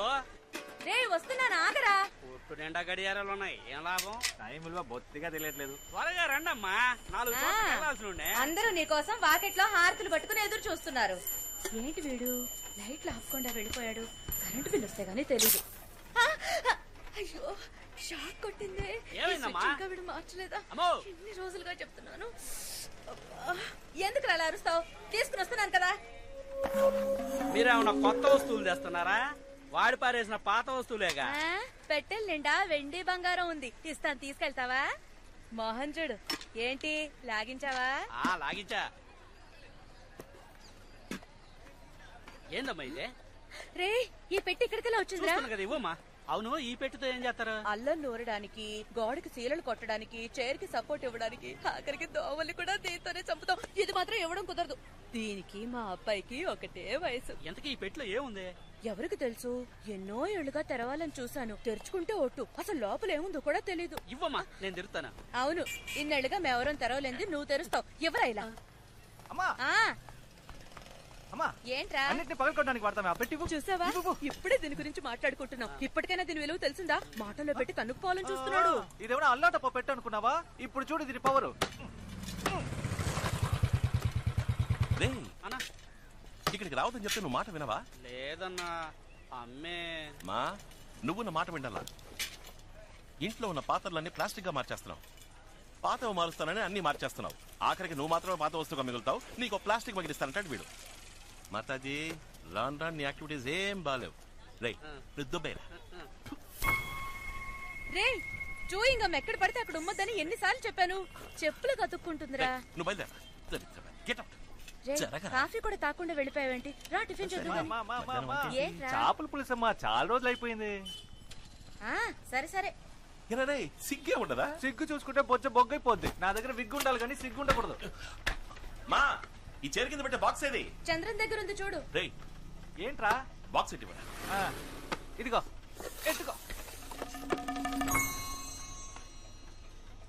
Hello రే వస్తున్నాను ఆగరా. పొట్టు నిండా గడియారాలు ఉన్నాయి, ఏం లాభం? టైం విలువ బొత్తిగా తెలియట్లేదు. త్వరగా రండమ్మా, 4 చోట్లకి వెళ్ళాల్సి ఉండే. అందరూ నీకోసం వాకెట్లో హారతులు పట్టుకుని ఎదురు చూస్తున్నారు. ఏంటి వీడు లైట్లు ఆపకుండా వెళ్ళిపోయాడు? కరెంటు బిల్ వస్తే గానీ తెలీదు. అయ్యో షాక్ కొట్టిందే. ఇంకా వీడు మార్చలేదా? ఎన్ని రోజులుగా చెప్తున్నాను. ఎందుకు అలా అరుస్తావు? తీసుకుని వస్తున్నాను కదా. మీరేమన్నా కొత్త వస్తువులు తెస్తున్నారా? వాడి పారేసిన పాత వస్తువులేగా. పెట్టెల నిండా వెండి బంగారం ఉంది, ఇస్తాను, తీసుకెళ్తావా? మోహన్ చూడు, ఏంటి లాగించావా? లాగించా. ఏందమ్మా ఇదే? రే ఈ పెట్టి ఇక్కడికెలా వచ్చిందిరా? కదా, ఇవ్వమ్మా. అవును, ఈ పెట్టితో ఏం చేస్తారు? అల్లం నూరడానికి, గోడకి సీలలు కొట్టడానికి, చైర్ కి సపోర్ట్ ఇవ్వడానికి, ఆఖరికి దోవల్ని కూడా దీంతోనే చంపుతాం. ఇది మాత్రం ఇవ్వడం కుదరదు. దీనికి మా అబ్బాయికి ఒకటే వయసు. ఎంతకీ ఈ పెట్టిలో ఏముంది? ఎవరికి తెలుసు? ఎన్నో ఏళ్లుగా తెరవాలని చూశాను. తెరుచుకుంటే ఒట్టు, అసలు లోపల ఏముందో కూడా తెలీదు. ఇవ్వమ్మా, నేను తెరుస్తాను. అవును, ఇన్నేళ్లుగా మేవరం తెరవలేంది, నువ్వు తెరుస్తావు. ఎవరా ఇలా? ఏంట్రా? అన్నిటిని పగలకొట్టడానికి వాడతామే. పెట్టి చూసావా, ఇప్పుడే దీని గురించి మాట్లాడుకుంటున్నాం. ఇప్పటికైనా దీని విలువ తెలిసిందా? మాటల్లో పెట్టి తన్నుకుపోవాలని చూస్తున్నాడు. ఇదేమన్నా అల్లాటప్ప పెట్టు అనుకున్నావా? ఇప్పుడు చూడు దీని పవర్. ఇక్కడికి రావద్దని చెప్తే నువ్వు మాట వినవా? లేదన్నా, అమ్మే. మా నువ్వు నా మాట వినాలా? ఇంట్లో ఉన్న పాత్రలన్నీ ప్లాస్టిక్ గా మార్చేస్తున్నావు. పాతవి మారుస్తానని అన్ని మార్చేస్తున్నావు. ఆఖరికి నువ్వు మాత్రమే పాత వస్తువుగా మిగులుతావు. నీకు ప్లాస్టిక్ మిగిలిస్తానంటాడు వీడు. మాతాజీ, రాన్ రాన్ నీ యాక్టివిటీస్ ఏం బాలేవు. రే చూయింగ్ ఎక్కడ పడితే అక్కడ ఉమ్మద్దని ఎన్నిసార్లు చెప్పాను? చెప్పులు కతుక్కుంటుందిరా. నువ్వు బయలుదేరా. కాఫీ కూడా తాకుండా వెళ్ళిపోయావేంటి? రా టిఫిన్ చేద్దాం. చేపల పులుసు అమ్మా, చాలా రోజులు అయిపోయింది. సరే సరే. సిగ్గే ఉండదా? సిగ్గు చూసుకుంటే బొచ్చ బొగ్గైపోద్ది. నా దగ్గర విగ్గు ఉండాలి కానీ సిగ్గు ఉండకూడదు. మా ఈ చైర్ కింద పెట్టే బాక్స్ ఏది? చంద్రన్ దగ్గర ఉంది చూడు. ఏంట్రా బాక్స్ ఎట్టి? ఇదిగో ఎత్తుకో.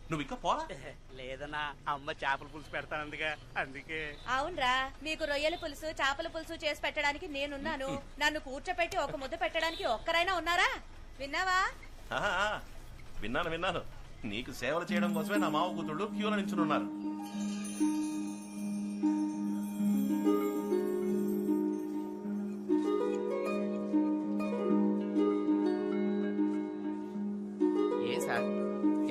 నువ్వు ఇంకా పోలా? లేదన్నా, అమ్మ చేపల పులుసు పెడతానందుగా, అందుకే. అవునరా, మీకు రొయ్యల పులుసు, చేపల పులుసు చేసి పెట్టడానికి నేనున్నాను. నన్ను కూర్చోపెట్టి ఒక ముద్ద పెట్టడానికి ఒక్కరైనా ఉన్నారా? విన్నావా? విన్నాను. నీకు సేవలు చేయడం కోసమే నా మావ కూతుళ్ళు క్యూలో నించున్నారు. ఏ సార్,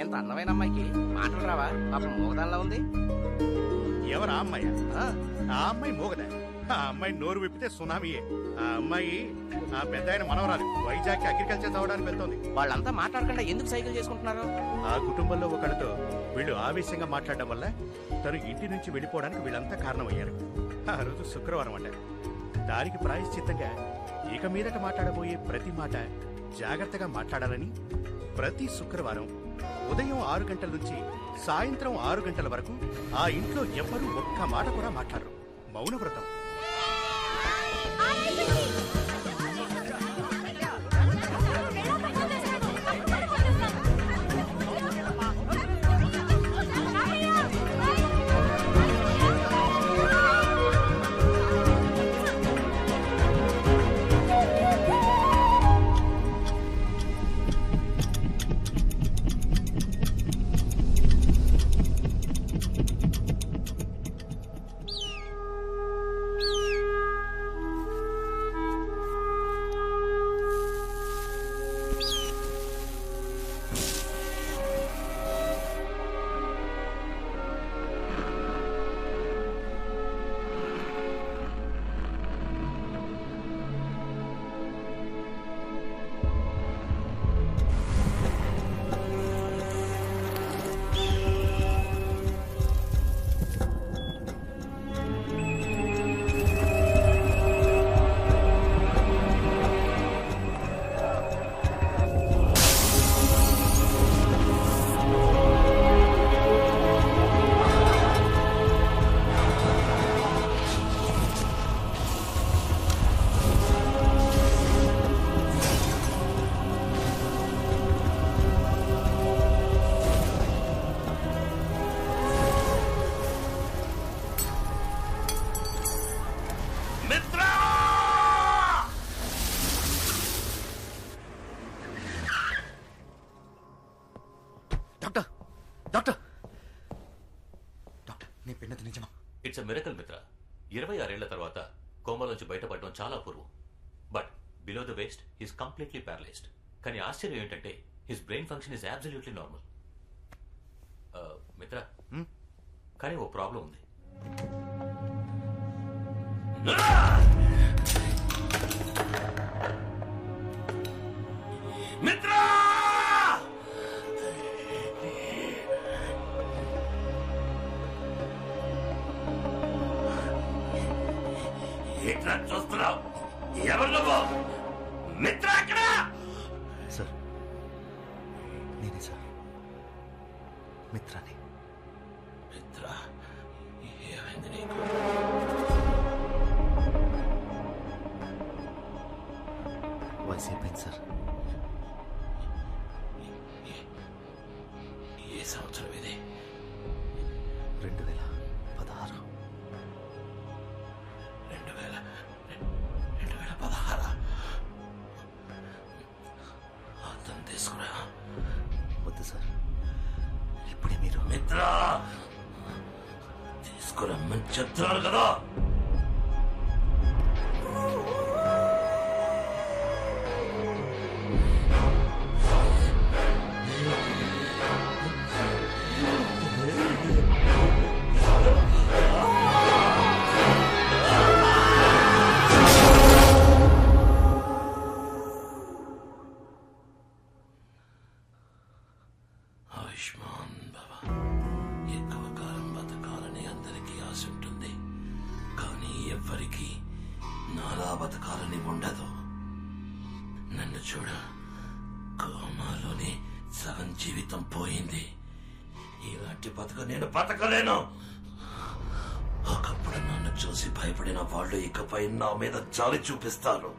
ఎంత అందమైన అమ్మాయికి మాటలు రావా? పాపం మోగదానిలా ఉంది. ఎవరా అమ్మాయి? ఆ అమ్మాయి మోగదా? ఆ అమ్మాయి నోరు విప్పితే సునామీయే. ఆ అమ్మాయి ఆ పెద్ద ఆయన మనవరాలు. వైజాగ్ అగ్రికల్చర్ చదవడానికి వెళ్తోంది. వాళ్ళంతా మాట్లాడకుండా ఎందుకు సైకిల్ చేసుకుంటున్నారు? ఆ కుటుంబంలో ఒకళ్ళతో వీళ్ళు ఆవేశంగా మాట్లాడడం వల్ల తను ఇంటి నుంచి వెళ్ళిపోవడానికి వీళ్ళంతా కారణమయ్యారు. ఆ రోజు శుక్రవారం అంట. దానికి ప్రాయశ్చిత్తంగా ఇక మీదట మాట్లాడబోయే ప్రతి మాట జాగ్రత్తగా మాట్లాడాలని ప్రతి శుక్రవారం ఉదయం 6 గంటల నుంచి సాయంత్రం 6 గంటల వరకు ఆ ఇంట్లో ఎవ్వరూ ఒక్క మాట కూడా మాట్లాడరు. మౌనవ్రతం. డాక్టర్ డాక్టర్ నేను పిన్నది నిజమా? ఇట్స్ అ మిరకల్ మిత్ర. 26 ఏళ్ల తర్వాత కోమాలోంచి బయటపడడం చాలా అపూర్వం. But below the waist he's completely paralysed. కానీ ఆశ్చర్యం ఏంటంటే his brain function is absolutely normal. Mitra, కానీ ఓ ప్రాబ్లం ఉంది. మిత్ర, ఎట్లా చూస్తున్నావు? ఎవరు నువ్వు? మిత్ర అక్కడ. సార్ నేనే సార్, మిత్రాని. మిత్ర, ఏమైంది నీకు? వయసు అయిపోయింది సార్. ఏ సంవత్సరం ఇది? 2016. 2016. అర్థం తీసుకురా. వద్దు సార్, ఇప్పుడే మీరు. మిత్ర, తీసుకురమ్మని చెప్తున్నాను కదా. ఆయుష్మాన్ భవ. ఎక్కువ కాలం బతకాలని అందరికీ ఆశ ఉంటుంది, కానీ ఎవ్వరికీ నాలా బతకాలని ఉండదు. నన్ను చూడ, కోమాలోనే సగం జీవితం పోయింది. ఇలాంటి బతుకు నేను బతకలేను. ఒకప్పుడు నన్ను చూసి భయపడిన వాళ్ళు ఇకపై నా మీద జాలి చూపిస్తారు.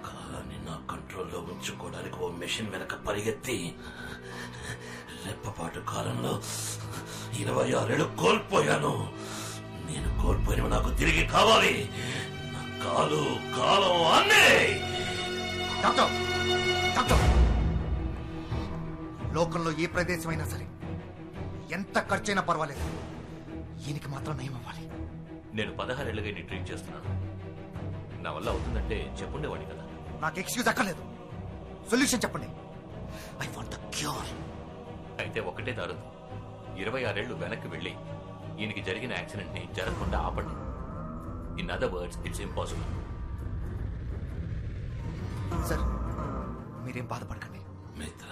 కాలాన్ని నా కంట్రోల్లో ఉంచుకోవడానికి ఓ మెషిన్ వెనక పరిగెత్తి రెప్పపాటు కాలంలో 26 ఏళ్ళు కోల్పోయాను. నేను కోల్పోయినవి నాకు తిరిగి కావాలి. నా కాలు, కాలం అన్నీ. డాక్టర్ డాక్టర్, లోకంలో ఏ ప్రదేశమైనా సరే ఎంత ఖర్చైనా పర్వాలేదు, ఈయనకి మాత్రం నయం అవ్వాలి. నేను 16 ఏళ్ళుగా నీ ట్రీట్ చేస్తున్నాను. నా వల్ల అవుతుందంటే చెప్పుండేవాడి కదా. నాకు ఎక్స్క్యూజ్ అక్కర్లేదు, సొల్యూషన్ చెప్పండి. I want the cure. అయితే ఒకటే దారు, 26 ఏళ్లు వెనక్కి వెళ్ళి ఈయనకి జరిగిన యాక్సిడెంట్ ని జరగకుండా ఆపండి. In other words, it's impossible. Sir మీరేం బాధపడకండి. మిత్ర,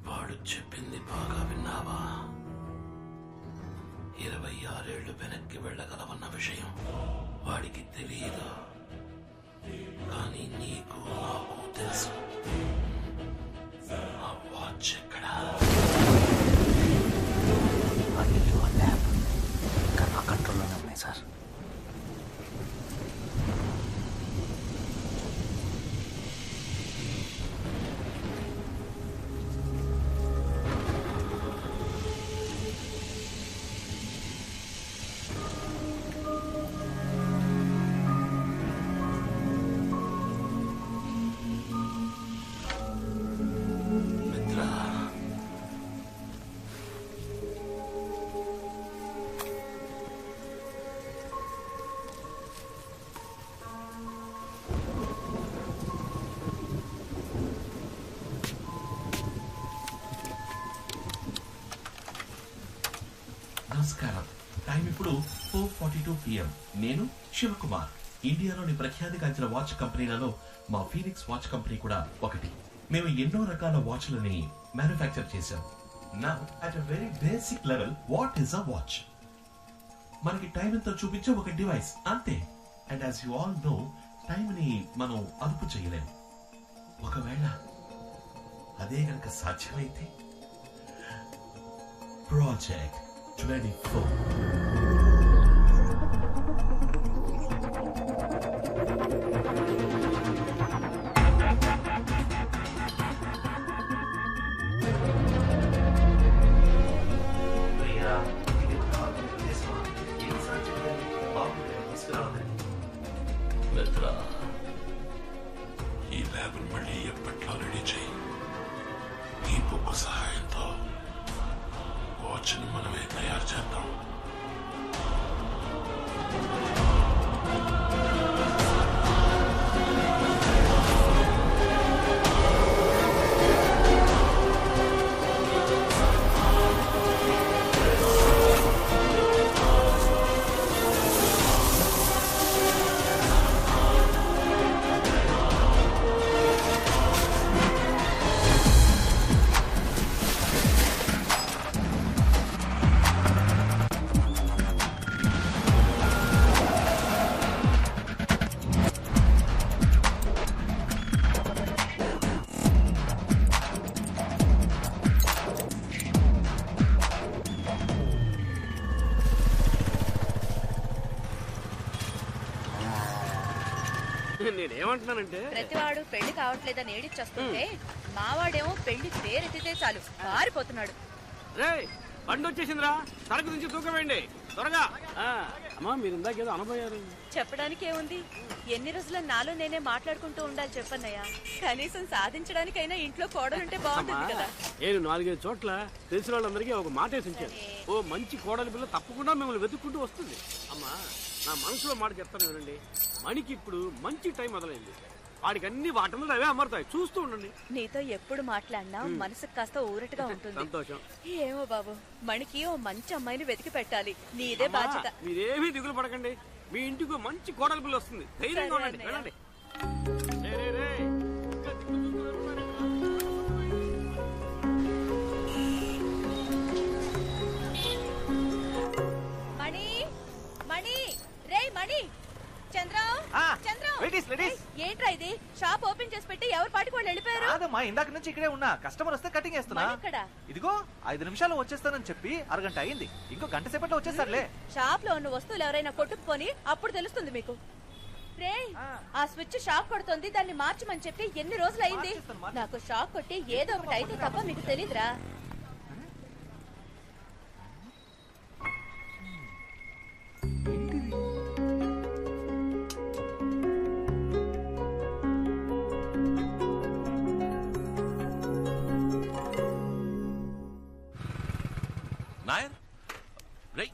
వాడు చెప్పింది బాగా విన్నావా? 26 ఏళ్లు వెనక్కి వెళ్ళగలవన్న విషయం వాడికి తెలియదు, కానీ నీకు నాకు తెలుసు. ఆ వాచ్ ఎక్కడా? ఆ ఇల్లు, ఆ ల్యాబ్ ఇంకా నా కంట్రోల్లోనే ఉన్నాయి సార్. నమస్కారం. టైం ఇప్పుడు 4:42 PM. నేను శివకుమార్. ఇండియాలోని ప్రఖ్యాతిగాంచిన వాచ్ కంపెనీలలో మా ఫీనిక్స్ వాచ్ కంపెనీ కూడా ఒకటి. మేము ఎన్నో రకాల వాచ్లని మ్యానుఫ్యాక్చర్ చేశాం. Now at a very basic level, what is a watch? మనకి టైం ఎంతో చూపించే ఒక డివైస్ అంతే. And as you all know, time ని మనం అదుపు చేయలేము. ఒకవేళ అదే గనక సాధ్యమైతే ప్రాజెక్ట్ 24. మిత్ర, ఈ ల్యాబ్ మళ్ళీ ఎప్పట్లో రెడీ చేయి. ఈ గొప్ప సహాయంతో వాచ్ని మనమే తయారు చేద్దాం. నేనేమంటున్నానంటే ప్రతివాడు పెళ్లి కావట్లేదని ఏడిచొస్తుంటే మావాడేమో పెళ్లి పేరెత్తితే చాలు పారిపోతున్నాడు. రేయ్ బండి వచ్చేసిందిరా, సరుకు నుంచి తూకవేయండి త్వరగా. అమ్మా మీరు ఇందాకేదో అనబోయారు. చెప్పడానికి ఏముంది, ఎన్ని రోజుల నాలో నేనే మాట్లాడుకుంటూ ఉండాలి చెప్పన్నయ్యా. కనీసం సాధించడానికైనా ఇంట్లో కోడలుంటే బాగుంటుంది కదా. నేను 4-5 చోట్ల తెలిసిన వాళ్ళందరికీ ఒక మాట వేసి ఉంచాను. ఓ మంచి కోడలి పిల్ల తప్పకుండా మిమ్మల్ని వెతుక్కుంటూ వస్తుంది. అమ్మా నా మనసులో మాట చెప్తాను వినండి, మణికి ఇప్పుడు మంచి టైం మొదలైంది. వాడికి అన్ని వాటంలో అవే అమరుతాయి, చూస్తూ ఉండండి. నీతో ఎప్పుడు మాట్లాడినా మనసుకు కాస్త ఊరటగా ఉంటుంది. సంతోషం. ఏమో బాబు, మణికి ఓ మంచి అమ్మాయిని వెతికి పెట్టాలి, నీదే బాధ్యత. మీరేమీ దిగులు పడకండి, మీ ఇంటికి మంచి కోడలి పిల్ల వస్తుంది. ధైర్యంగా ఉండండి, వెళ్ళండి. మణి మణి రే మణి, చంద్రం చంద్రం, ఏంట్రా ఇది? షాప్ ఓపెన్ చేసి పెట్టి ఎవరి పాటికి వాళ్ళు వెళ్ళిపోయారు? కాదమ్మా, ఇందాక నుంచి ఇక్కడే ఉన్నా. కస్టమర్ వస్తే కటింగ్ చేస్తున్నా. ఇదిగో 5 నిమిషాలు వచ్చేస్తానని చెప్పి అరగంట అయింది. ఇంకో గంట సేపట్లో వచ్చేస్తారులే. షాప్ లో ఉన్న వస్తువులు ఎవరైనా కొట్టుకుపోని అప్పుడు తెలుస్తుంది మీకు. రే ఆ స్విచ్ షాక్ కొడుతుంది, దాన్ని మార్చమని చెప్పి ఎన్ని రోజులు అయింది. నాకు షాక్ కొట్టి ఏదో ఒకటి అయితే తప్ప మీకు తెలీదురా. నాయర్ రే,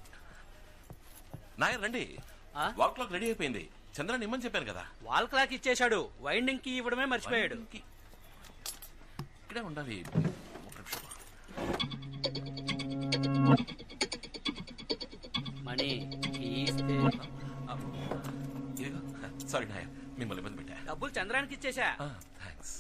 నాయర్ రండి. వాల్ క్లాక్ రెడీ అయిపోయింది. చంద్రన్ ఇమ్మని చెప్పాను కదా. వాల్ క్లాక్ ఇచ్చేశాడు, వైండింగ్ కి ఇవ్వడమే మర్చిపోయాడు. ఇక్కడే ఉండాలి. మణి సారీ నాయర్, మిమ్మల్ని ఇబ్బంది పెట్టా. డబ్బులు చంద్రానికి ఇచ్చేశా. థ్యాంక్స్.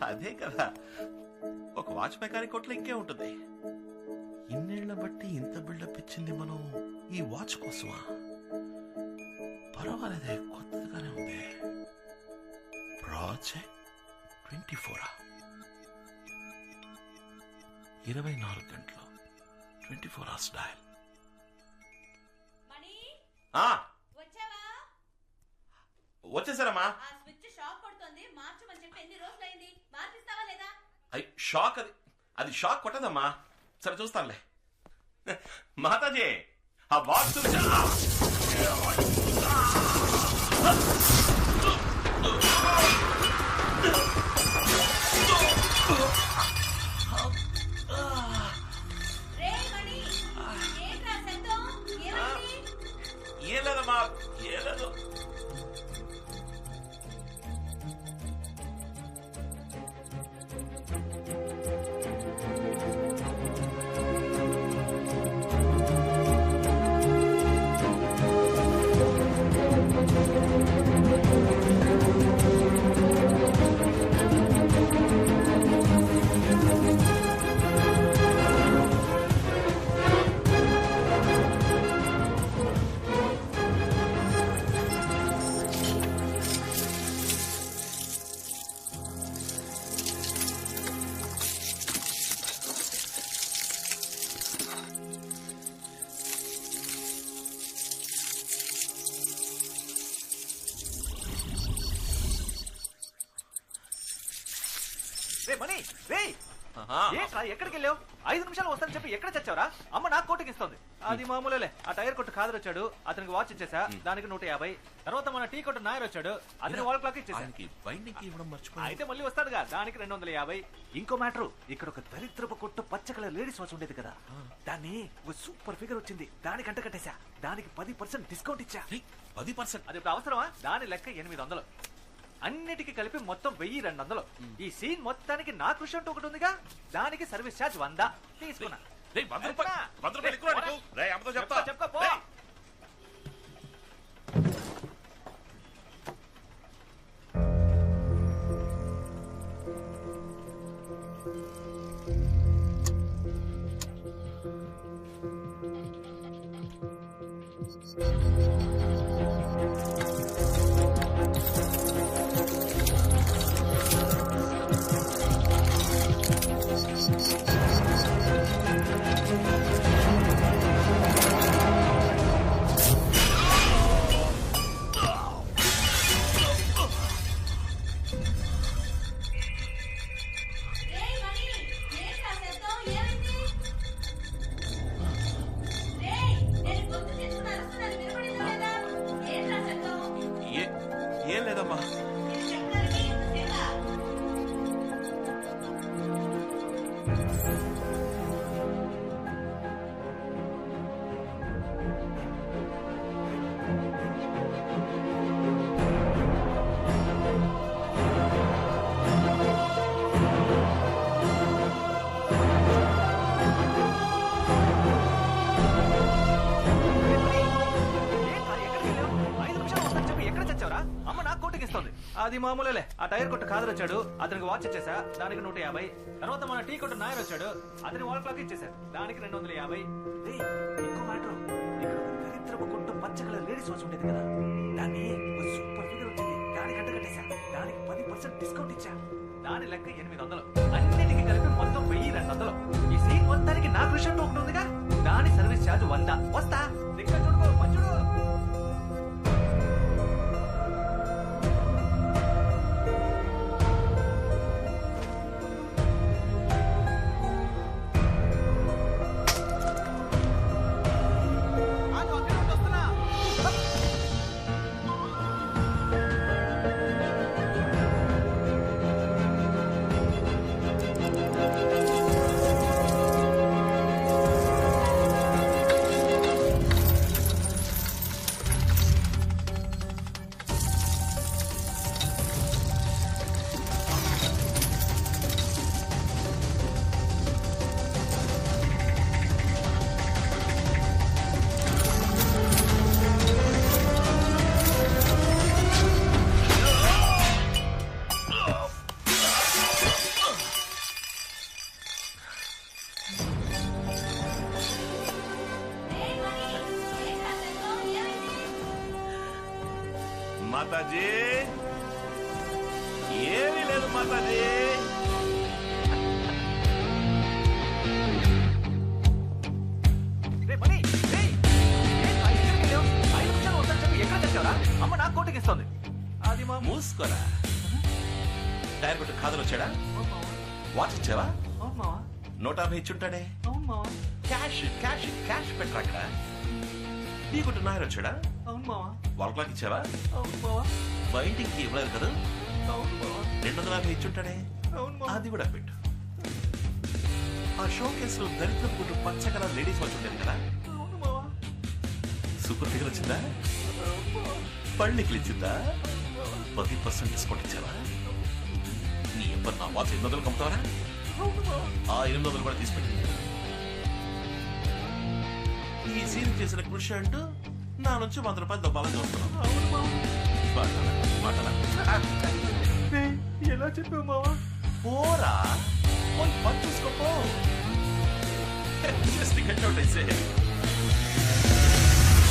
అదే కదా, ఒక వాచ్ మెకానిక్ కొట్లో ఇంకే ఉంటుంది. ఇన్నేళ్ల బట్టి ఇంత బిల్డప్ ఇచ్చింది మనం ఈ వాచ్ కోసమా? పర్వాలేదే, కొత్తగానే ఉంది. ప్రాజెక్ట్ 24 24 గంటలు 24 hours డయల్. వచ్చేసారమ్మా. షాక్ అది షాక్ కొట్టదమ్మా. సరే చూస్తానులే. మాతాజీ ఆ బాక్స్ ఏం లేదమ్మా, ఏం లేదు. మనీ రేయ్ ఆహా. ఏంట్రా ఎక్కడికి వెళ్ళావు? 5 నిమిషాలు వస్తానని చెప్పి ఎక్కడ చచ్చావరా? అమ్మ నాకు కోటింగ్ ఇస్తుంది. అది మామూలులే. ఆ టైర్ కొట్టు ఖాదర్ వచ్చాడు, అతనికి వాచ్ ఇచ్చేసా, దానికి 150. తర్వాత మన టీ కొట్టు నాయర్ వచ్చాడు, అతని వాల్ క్లాక్ ఇచ్చేసా. అయితే మళ్ళీ వస్తాడుగా, దానికి 250. ఇంకో మ్యాటర్, ఇక్కడ ఒక దరిద్రపు కొట్టు పచ్చ కలర్ లేడీస్ వాచ్ ఉండేది కదా, దాన్ని సూపర్ ఫిగర్ వచ్చింది, దానికి అంట కట్టేశా. దానికి 10% డిస్కౌంట్ ఇచ్చా. 10%? అది ఇప్పుడు అవసరమా? దాని లెక్క 800. అన్నిటికీ కలిపి మొత్తం 1200. ఈ సీన్ మొత్తానికి నా కృషి అంటూ ఒకటి ఉందిగా, దానికి సర్వీస్ ఛార్జ్ 100 తీసుకున్నా. చెప్పుకో. ఏం లేదమ్మా. అది మామూలులే. ఆ టైర్ కొట్టు ఖాదర్ వచ్చాడు, అతనికి వాచ్ ఇచ్చేసా, దానికి 150. తర్వాత మన టీ కొట్టు నాయర్ వచ్చాడు, అతని వాల్ క్లాక్ ఇచ్చేసా, దానికి 250. ఇంకో మ్యాటర్, ఇక్కడ ఒక దరిద్రపు కొట్టు పచ్చ కలర్ లేడీస్ వాచ్ ఉండేది కదా, దాన్ని సూపర్ ఫిగర్ వచ్చింది, దానికి అంట కట్టేశా. దానికి 10% డిస్కౌంట్ ఇచ్చా. దాని లెక్క 800. అన్నిటికీ కలిపి మొత్తం 1200. ఈ సీన్ మొత్తానికి నా కృషి అంటూ ఒకటి ఉందిగా, దాని సర్వీస్ ఛార్జ్ 100. వస్తా. ఇక్కడ చూడుకో, మంచుడు. మాతాజీ ఏమీ లేదు మాతాజీ. అమ్మ నాకు కోటింగ్ ఇస్తుంది. అది మా మూసుకోరా. టైర్ కొట్టు ఖాదర్ వచ్చాడా, వాచ్ ఇచ్చావా? 150 ఇచ్చుంటాడే. క్యాష్ క్యాష్ క్యాష్ పెట్టరా అక్కడ. టీ కొట్టు నాయర్ వచ్చాడా, వాల్ క్లాక్ ఇచ్చావా? బయటికి ఇవ్వలేదు కదా, 250 ఇచ్చుంటాడే. అది కూడా పెట్టు. ఆ షో కేసులో దరిద్ర పుట్టు పచ్చ కలర్ లేడీస్ వాచ్ ఉండేది కదా, సూపర్ ఫిగర్ వచ్చిందా, పళ్ళికి ఇచ్చిందా, 10% డిస్కౌంట్ ఇచ్చావా? నీ ఎవరు నా వాచ్ 800 కమ్ముతావరా? ఆ 800 కూడా తీసుకెళ్ళి. ఈ సీన్ చేసిన కృషి అంటూ నా నుంచి 100 రూపాయలు దొబ్బాలని చూస్తున్నావు. ఎలా చెప్పావు మావా? పోరా, పోయి పని చూసుకోపో. జస్ట్ గెట్ అవుట్ అయితే.